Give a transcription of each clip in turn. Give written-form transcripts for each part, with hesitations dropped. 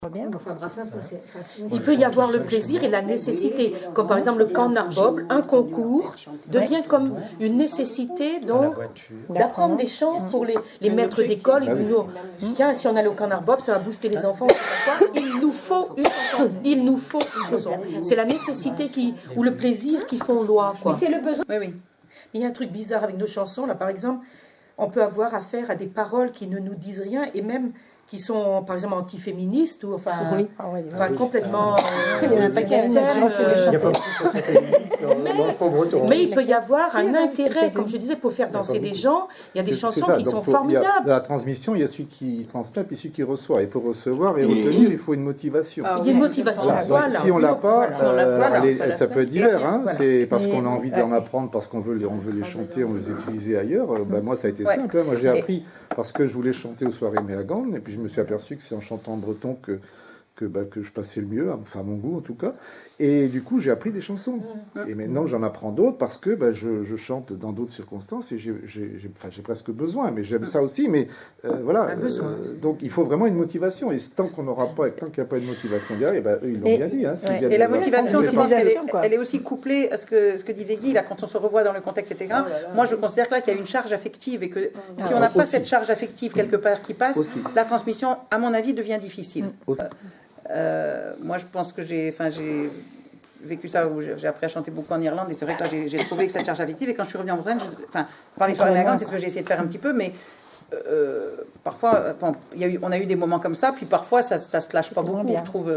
Enfin, Brassens, Il peut y avoir le plaisir et la nécessité, comme par exemple le camp Narbonne, un concours devient comme une nécessité donc d'apprendre des chants pour les maîtres d'école. Ils disent, tiens, si on allait au camp Narbonne, ça va booster les enfants. Il nous faut une chanson. Il nous faut une chanson. C'est la nécessité ou le plaisir qui font loi, quoi. Mais c'est le besoin. Oui, oui. Il y a un truc bizarre avec nos chansons, là, par exemple, on peut avoir affaire à des paroles qui ne nous disent rien et même qui sont, par exemple, antiféministes ou complètement... Il y en a pas qui Il n'y a pas beaucoup de chansons féministes dans le fond breton. Mais il peut y avoir un intérêt, comme je disais, pour faire danser des gens. Il y a des chansons qui sont formidables. Dans la transmission, il y a celui qui transmet et celui qui reçoit. Et pour recevoir et retenir, il faut une motivation. Il y a une motivation, voilà. Si on l'a pas, ça peut être divers. Voilà. C'est parce qu'on a envie d'en apprendre, parce qu'on veut les chanter, on veut les utiliser ailleurs. Moi, ça a été simple. Moi, j'ai appris parce que je voulais chanter aux soirées Méagane, et puis je me suis aperçu que c'est en chantant en breton que je passais le mieux, enfin à mon goût en tout cas. Et du coup, j'ai appris des chansons. Et maintenant, j'en apprends d'autres parce que je chante dans d'autres circonstances et j'ai presque besoin. Mais j'aime ça aussi. Mais voilà. Donc, il faut vraiment une motivation. Et tant qu'il n'y a pas de motivation derrière, eux, ils l'ont bien dit. Hein, et la motivation, je pense qu'elle est aussi couplée à ce que disait Guy, là, quand on se revoit dans le contexte, etc. Moi, je considère que là, qu'il y a une charge affective et que si on n'a pas cette charge affective quelque part qui passe, la transmission, à mon avis, devient difficile. Moi, je pense que j'ai vécu ça, où j'ai appris à chanter beaucoup en Irlande, et c'est vrai que là, j'ai trouvé que cette charge affective, et quand je suis revenue en Bretagne, par les soirées Méagane, c'est ce que j'ai essayé de faire un petit peu, mais parfois, on a eu des moments comme ça, puis parfois, ça se lâche pas beaucoup, je trouve.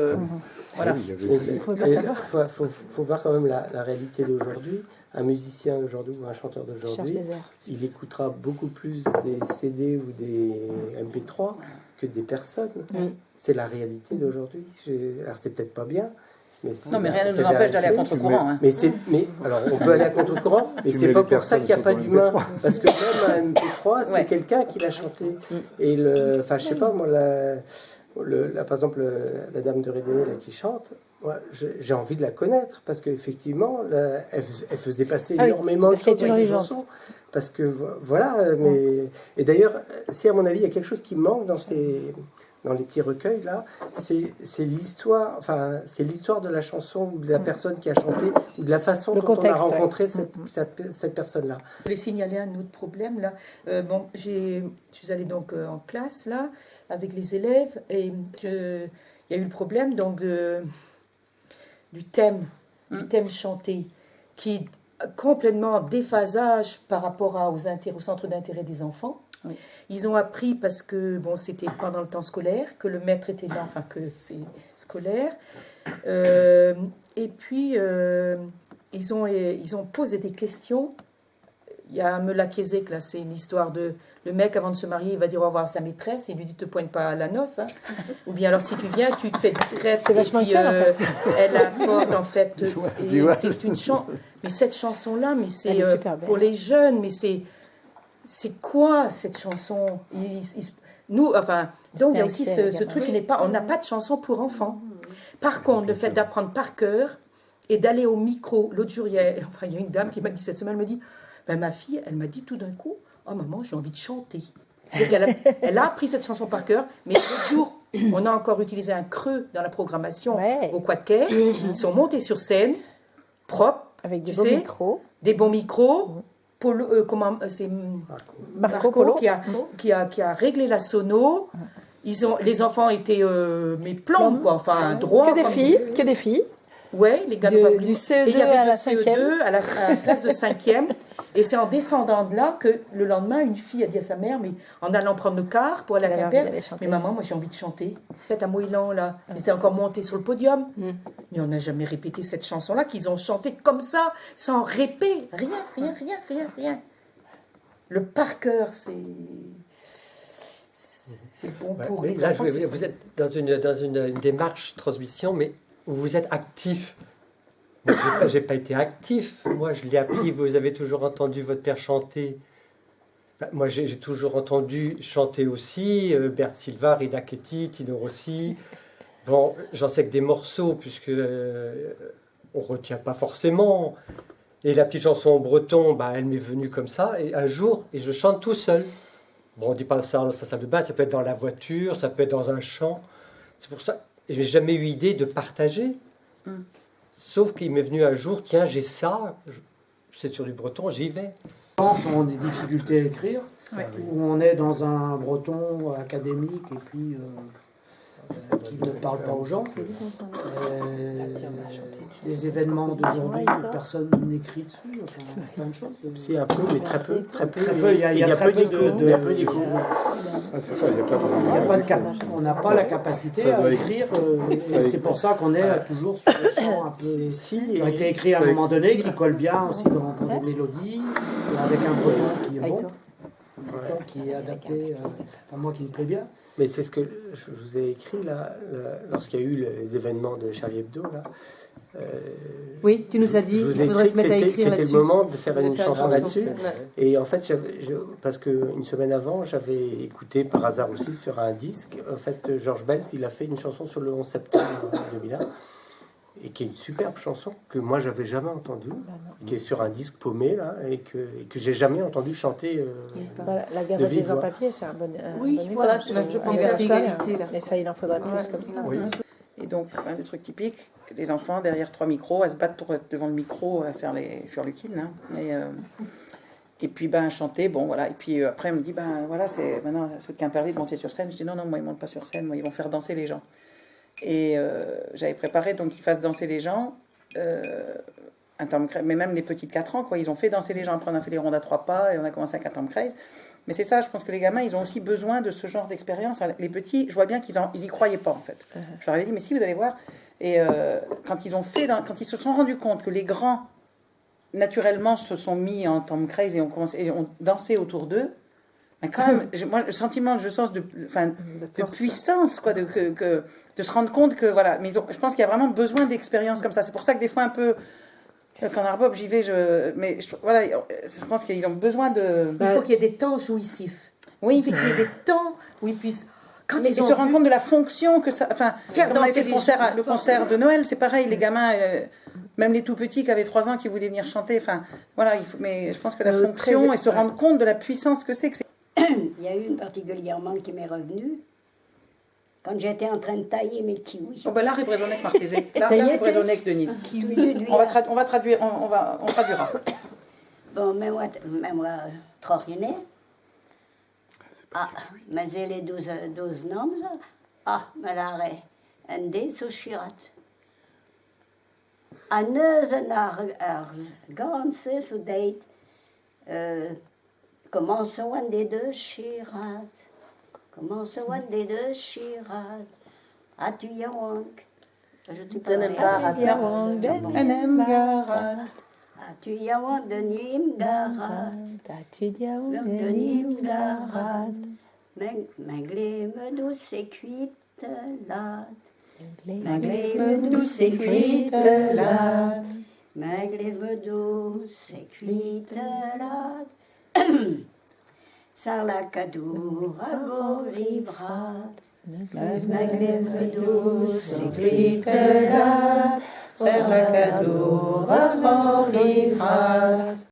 Voilà. Il faut voir quand même la réalité d'aujourd'hui. Un musicien d'aujourd'hui ou un chanteur d'aujourd'hui, il écoutera beaucoup plus des CD ou des MP3 que des personnes. C'est la réalité d'aujourd'hui. Alors c'est peut-être pas bien, mais non, mais rien ne nous empêche d'aller à contre-courant. Mais alors on peut aller à contre-courant, mais c'est pas pour ça qu'il n'y a pas d'humain, parce que même un MP3, c'est quelqu'un qui l'a chanté. Et je sais pas moi, par exemple, la dame de Rédéné qui chante, moi, j'ai envie de la connaître parce qu'effectivement, elle faisait passer énormément de choses dans ses chansons. Parce que voilà, et d'ailleurs, si à mon avis il y a quelque chose qui manque dans les petits recueils là, c'est l'histoire, c'est l'histoire de la chanson ou de la personne qui a chanté ou de la façon dont on a rencontré cette personne-là. Je voulais signaler un autre problème là. Je suis allée donc en classe là avec les élèves et il y a eu le problème donc du thème chanté qui complètement déphasage par rapport au centre d'intérêt des enfants. Oui. Ils ont appris parce que c'était pendant le temps scolaire que le maître était là, que c'est scolaire. Et puis ils ont posé des questions. Il y a Melakezek là, c'est une histoire de le mec avant de se marier, il va dire au revoir à sa maîtresse, et il lui dit te pointe pas à la noce, hein. Ou bien alors si tu viens, tu te fais discrète. C'est vachement clair, en fait. Elle accorde en fait. Et c'est une chanson. Mais cette chanson là, mais c'est pour les jeunes, mais c'est quoi cette chanson? Donc il y a aussi ce truc qui n'est pas, on n'a pas de chanson pour enfants. Par contre, le fait d'apprendre par cœur et d'aller au micro, l'autre jour il y a une dame qui m'a dit cette semaine, elle me dit, ma fille, elle m'a dit tout d'un coup, oh maman, j'ai envie de chanter. Elle a appris cette chanson par cœur, mais l'autre jour, on a encore utilisé un creux dans la programmation au Quad-Quai. Ils sont montés sur scène, propres, avec des bons micros. Des bons micros. C'est Marco qui a réglé la sono. Les enfants étaient mes plans, quoi, droit. Que des filles. Ouais, les gars du CE2 à la 5e. à la classe de 5e. Et c'est en descendant de là que le lendemain, une fille a dit à sa mère, mais en allant prendre le car pour aller à Quimper, mais maman, moi j'ai envie de chanter. En fait, à Moïlan, là, ils étaient encore montés sur le podium. Mais on n'a jamais répété cette chanson-là, qu'ils ont chanté comme ça, sans répéter. Rien. Le par cœur, c'est bon pour les enfants. Vous êtes dans une démarche transmission, mais vous êtes actif. Moi, j'ai pas été actif. Moi, je l'ai appris. Vous avez toujours entendu votre père chanter. Moi, j'ai toujours entendu chanter aussi. Bert Silva, Rida Ketty, Tino Rossi. Bon, j'en sais que des morceaux, puisque on retient pas forcément. Et la petite chanson en breton, elle m'est venue comme ça. Et un jour, je chante tout seul. Bon, on dit pas ça dans sa salle de bain. Ça peut être dans la voiture, ça peut être dans un champ. C'est pour ça. j'ai jamais eu idée de partager. Sauf qu'il m'est venu un jour, tiens, j'ai ça, c'est sur du breton, j'y vais. Les gens ont des difficultés à écrire, où on est dans un breton académique et puis qui ne parle pas aux gens. Les événements d'aujourd'hui, personne n'écrit dessus, enfin, plein de choses. C'est un peu, mais très peu. Il y a peu très d'écho. Ah, c'est ça, il n'y a pas de... On n'a pas la capacité à écrire, et c'est pour ça qu'on est toujours sur des chants un peu qui ont été écrits à un moment donné, qui collent bien aussi dans des mélodies, avec un breton qui est bon, qui est adapté, à moi qui me plaît bien. Mais c'est ce que je vous ai écrit là, lorsqu'il y a eu les événements de Charlie Hebdo là. Oui, tu nous as dit qu'il faudrait se mettre à écrire là-dessus. C'était le moment de faire une chanson là-dessus. Et en fait, parce qu'une semaine avant, j'avais écouté par hasard aussi sur un disque. En fait, George Bells, il a fait une chanson sur le 11 septembre 2001. Et qui est une superbe chanson que moi j'avais jamais entendue, qui est sur un disque paumé là, et que j'ai jamais entendu chanter. La guerre des sans-papiers, c'est un bon. Oui, bon voilà, exemple. c'est ce que je Universel, pensais, l'égalité, là. Et ça, il en faudrait plus comme ça. Oui. Et donc, le truc typique, les enfants derrière 3 micros, à se battre pour être devant le micro, à faire les furlukines. Hein. Et puis, chanter, bon, voilà. Et puis après, elle me dit, voilà, c'est maintenant, ceux de Quimperlé de monter sur scène. Je dis, non, moi, ils montent pas sur scène, moi, ils vont faire danser les gens. Et j'avais préparé donc qu'ils fassent danser les gens, mais même les petits de 4 ans, quoi, ils ont fait danser les gens. Après, on a fait les rondes à 3 pas et on a commencé à 4 ans de craze. Mais c'est ça, je pense que les gamins, ils ont aussi besoin de ce genre d'expérience. Les petits, je vois bien qu'ils y croyaient pas, en fait. Je leur avais dit, mais si, vous allez voir. Et quand ils se sont rendus compte que les grands, naturellement, se sont mis en temps de craze et ont dansé autour d'eux, mais quand même, moi, le sentiment, je sens de puissance, quoi, de se rendre compte que, voilà, mais je pense qu'il y a vraiment besoin d'expériences comme ça. C'est pour ça que des fois, un peu, quand Arbob, j'y vais, voilà, je pense qu'ils ont besoin de... Il faut qu'il y ait des temps jouissifs. Oui. Il faut qu'il y ait des temps où ils puissent... Quand ils se rendent compte de la fonction que ça... Enfin, comme on a fait le concert de Noël, c'est pareil, les gamins... Même les tout petits qui avaient 3 ans qui voulaient venir chanter, enfin, voilà, mais je pense que la fonction et se rendre compte de la puissance que c'est. Il y a eu une particulièrement qui m'est revenue quand j'étais en train de tailler mes kiwis. Oh ben là, Rébrésonnec Martézé. Là, Rébrésonnec Denise. On va traduire, on traduira. Bon, mais moi, Trorinet. Ah, mais j'ai les 12 noms. Ah, mais l'arrêt. En deze chirat. A neuze naar ganse zo deed. Commençons à des deux chirat. Commençons à des deux chirat. As-tu yawank? Je te parle. As-tu yawank de Nim Garat? As-tu yawank de Nim Garat? Mengleme douce et cuite là. Mengleme douce et cuite là. Mengleme douce et cuite là. Sarlakadour à Goribrat. Mengleme douce et cuite là. Sarlakadour à Goribrat.